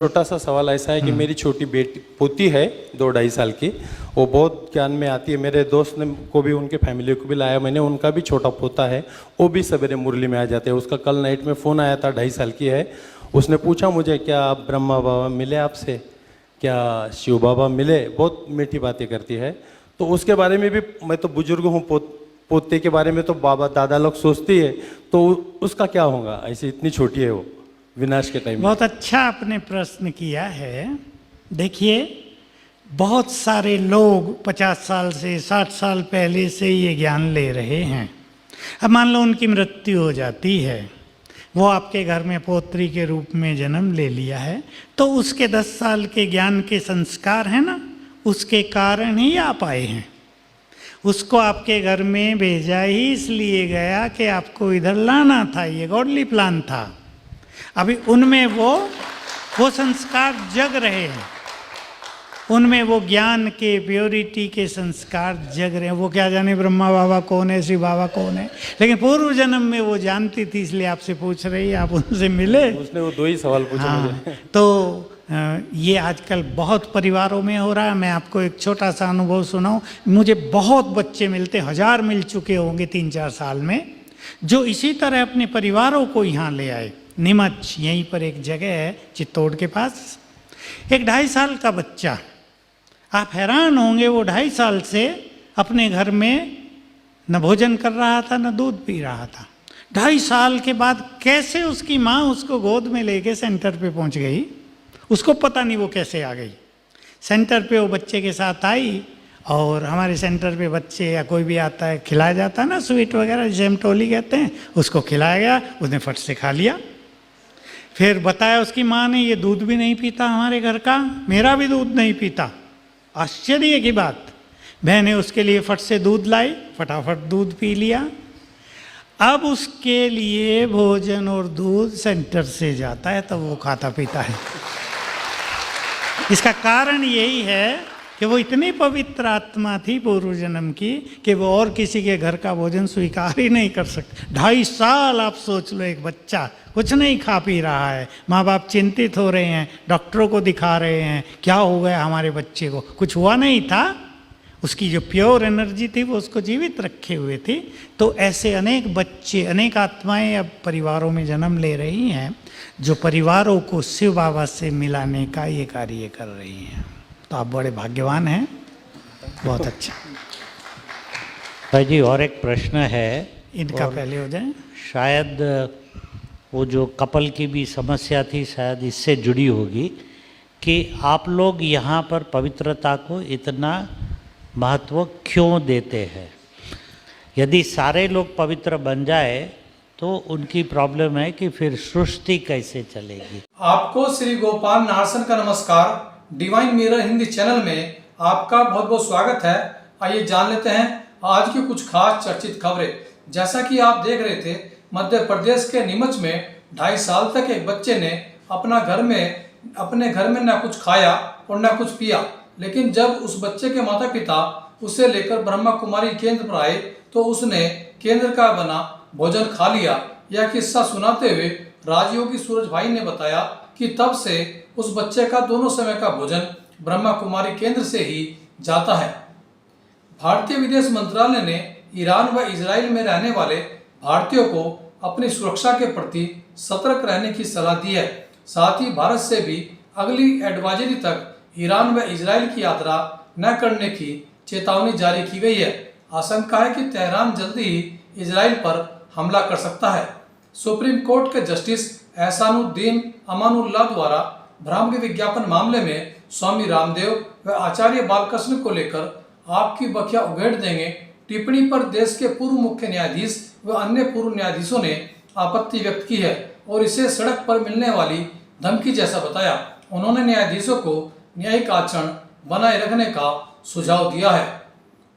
छोटा सा सवाल ऐसा है कि मेरी छोटी बेटी पोती है 2-2.5 साल की। वो बहुत ज्ञान में आती है। मेरे दोस्त ने को भी उनके फैमिली को भी लाया मैंने, उनका भी छोटा पोता है, वो भी सवेरे मुरली में आ जाते हैं। उसका कल नाइट में फ़ोन आया था, 2.5 साल की है। उसने पूछा मुझे, क्या आप ब्रह्मा बाबा मिले आपसे, क्या शिव बाबा मिले? बहुत मीठी बातें करती है। तो उसके बारे में भी, मैं तो बुजुर्ग हूँ, पोते के बारे में तो बाबा दादा लोग सोचती है, तो उसका क्या होगा? ऐसे इतनी छोटी है वो, विनाश के टाइम में। बहुत अच्छा आपने प्रश्न किया है। देखिए, बहुत सारे लोग 50 साल से 60 साल पहले से ये ज्ञान ले रहे हैं। अब मान लो उनकी मृत्यु हो जाती है, वो आपके घर में पोत्री के रूप में जन्म ले लिया है, तो उसके 10 साल के ज्ञान के संस्कार हैं ना, उसके कारण ही आप आए हैं। उसको आपके घर में भेजा ही इसलिए गया कि आपको इधर लाना था, ये गॉडली प्लान था। अभी उनमें वो संस्कार जग रहे हैं, उनमें वो ज्ञान के प्योरिटी के संस्कार जग रहे हैं। वो क्या जाने ब्रह्मा बाबा कौन है, शिव बाबा कौन है, लेकिन पूर्व जन्म में वो जानती थी, इसलिए आपसे पूछ रही है। आप उनसे मिले? उसने वो 2 ही सवाल पूछे मुझे। तो ये आजकल बहुत परिवारों में हो रहा है। मैं आपको एक छोटा सा अनुभव सुनाऊं। मुझे बहुत बच्चे मिलते, 1000 मिल चुके होंगे 3-4 साल में, जो इसी तरह अपने परिवारों को यहाँ ले आए। नीमच यहीं पर एक जगह है चित्तौड़ के पास, एक 2.5 साल का बच्चा। आप हैरान होंगे, वो 2.5 साल से अपने घर में न भोजन कर रहा था न दूध पी रहा था। 2.5 साल के बाद कैसे उसकी माँ उसको गोद में लेके सेंटर पे पहुंच गई, उसको पता नहीं वो कैसे आ गई। सेंटर पे वो बच्चे के साथ आई, और हमारे सेंटर पे बच्चे या कोई भी आता है खिलाया जाता है ना, स्वीट वगैरह जिसे हम टोली कहते हैं, उसको खिलाया गया। उसने फट से खा लिया। फिर बताया उसकी माँ ने, ये दूध भी नहीं पीता हमारे घर का, मेरा भी दूध नहीं पीता। आश्चर्य की बात, मैंने उसके लिए फट से दूध लाई, फटाफट दूध पी लिया। अब उसके लिए भोजन और दूध सेंटर से जाता है, तब वो खाता पीता है। इसका कारण यही है कि वो इतनी पवित्र आत्मा थी पूर्व जन्म की कि वो और किसी के घर का भोजन स्वीकार ही नहीं कर सकती। 2.5 साल आप सोच लो, एक बच्चा कुछ नहीं खा पी रहा है, माँ बाप चिंतित हो रहे हैं, डॉक्टरों को दिखा रहे हैं, क्या हो गया हमारे बच्चे को, कुछ हुआ नहीं था। उसकी जो प्योर एनर्जी थी वो उसको जीवित रखे हुए थी। तो ऐसे अनेक बच्चे, अनेक आत्माएं अब परिवारों में जन्म ले रही हैं, जो परिवारों को शिव बाबा से मिलाने का ये कार्य कर रही हैं। तो आप बड़े भाग्यवान हैं। बहुत अच्छा भाई जी, और एक प्रश्न है, इनका पहले हो जाए। शायद वो जो कपल की भी समस्या थी, शायद इससे जुड़ी होगी कि आप लोग यहाँ पर पवित्रता को इतना महत्व क्यों देते हैं? यदि सारे लोग पवित्र बन जाए तो उनकी प्रॉब्लम है कि फिर सृष्टि कैसे चलेगी। आपको श्री गोपाल नारसन का नमस्कार। डिवाइन मिरर हिंदी चैनल में आपका बहुत बहुत स्वागत है। आइए जान लेते हैं आज की कुछ खास चर्चित खबरें। जैसा कि आप देख रहे थे, मध्य प्रदेश के नीमच में 2.5 साल तक एक बच्चे ने अपने घर में न कुछ खाया और न कुछ पिया, लेकिन जब उस बच्चे के माता पिता उसे लेकर ब्रह्मा कुमारी केंद्र पर आए तो उसने केंद्र का बना भोजन खा लिया। यह किस्सा सुनाते हुए राजयोगी सूरज भाई ने बताया कि तब से उस बच्चे का दोनों समय का भोजन ब्रह्मा कुमारी केंद्र से ही जाता है। भारतीय विदेश मंत्रालय ने ईरान व इजराइल में रहने वाले भारतीयों को अपनी सुरक्षा के प्रति सतर्क रहने की सलाह दी है। साथ ही भारत से भी अगली एडवाइजरी तक ईरान व इजराइल की यात्रा न करने की चेतावनी जारी की गई है। आशंका है कि तेहरान जल्दी ही इजराइल पर हमला कर सकता है। सुप्रीम कोर्ट के जस्टिस एहसानुद्दीन अमानुल्लाह द्वारा भ्रामक विज्ञापन मामले में स्वामी रामदेव व आचार्य बालकृष्ण को लेकर आपकी बखिया उघेड़ देंगे टिप्पणी पर देश के पूर्व मुख्य न्यायाधीश व अन्य पूर्व न्यायाधीशों ने आपत्ति व्यक्त की है और इसे सड़क पर मिलने वाली धमकी जैसा बताया। उन्होंने न्यायाधीशों को न्यायिक आचरण बनाए रखने का सुझाव दिया है।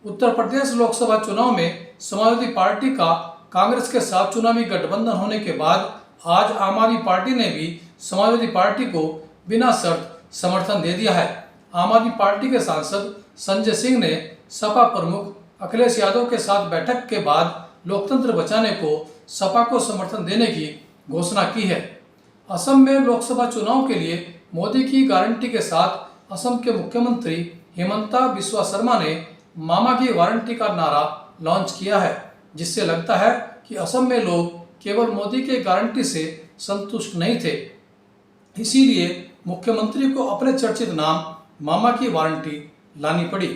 उत्तर प्रदेश लोकसभा चुनाव में समाजवादी पार्टी का कांग्रेस के साथ चुनावी गठबंधन होने के बाद आज आम आदमी पार्टी ने भी समाजवादी पार्टी को बिना शर्त समर्थन दे दिया है। आम आदमी पार्टी के सांसद संजय सिंह ने सपा प्रमुख अखिलेश यादव के साथ बैठक के बाद लोकतंत्र बचाने को सपा को समर्थन देने की घोषणा की है। असम में लोकसभा चुनाव के लिए मोदी की गारंटी के साथ असम के मुख्यमंत्री हिमंता बिस्वा शर्मा ने मामा की वारंटी का नारा लॉन्च किया है, जिससे लगता है कि असम में लोग केवल मोदी के गारंटी से संतुष्ट नहीं थे। इसीलिए मुख्यमंत्री को अपने चर्चित नाम मामा की वारंटी लानी पड़ी।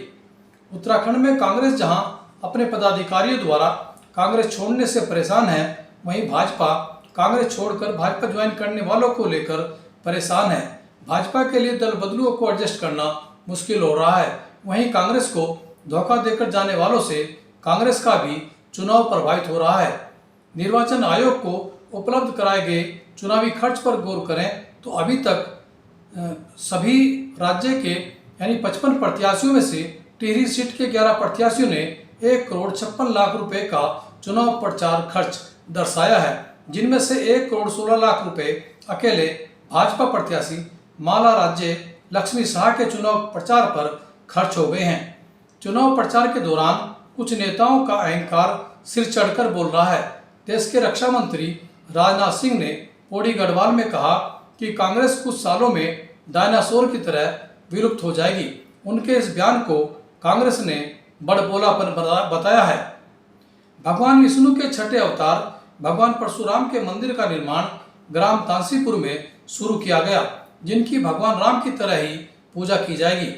उत्तराखंड में कांग्रेस जहां अपने पदाधिकारियों द्वारा कांग्रेस छोड़ने से परेशान है, वहीं भाजपा कांग्रेस छोड़कर भाजपा ज्वाइन करने वालों को लेकर परेशान है। भाजपा के लिए दल बदलुओं को एडजस्ट करना मुश्किल हो रहा है। वहीं कांग्रेस को धोखा देकर जाने वालों से कांग्रेस का भी चुनाव प्रभावित हो रहा है। निर्वाचन आयोग को उपलब्ध कराए गए चुनावी खर्च पर गौर करें तो अभी तक सभी राज्य के यानी 55 प्रत्याशियों में से टिहरी सीट के 11 प्रत्याशियों ने 1,56,00,000 रुपए का चुनाव प्रचार खर्च दर्शाया है, जिनमें से 1,16,00,000 रुपए अकेले भाजपा प्रत्याशी माला राज्य लक्ष्मी शाह के चुनाव प्रचार पर खर्च हो गए हैं। चुनाव प्रचार के दौरान कुछ नेताओं का अहंकार सिर चढ़कर बोल रहा है। देश के रक्षा मंत्री राजनाथ सिंह ने पौड़ी गढ़वाल में कहा कि कांग्रेस कुछ सालों में डायनासोर की तरह विलुप्त हो जाएगी। उनके इस बयान को कांग्रेस ने बड़बोलापन बताया है। भगवान विष्णु के छठे अवतार भगवान परशुराम के मंदिर का निर्माण ग्राम तांसीपुर में शुरू किया गया, जिनकी भगवान राम की तरह ही पूजा की जाएगी।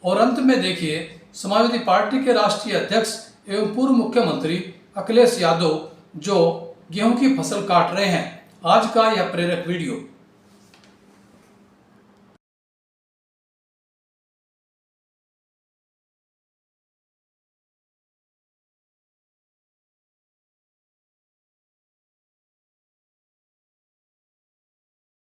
और अंत में देखिए समाजवादी पार्टी के राष्ट्रीय अध्यक्ष एवं पूर्व मुख्यमंत्री अखिलेश यादव जो गेहूं की फसल काट रहे हैं। आज का यह प्रेरक वीडियो।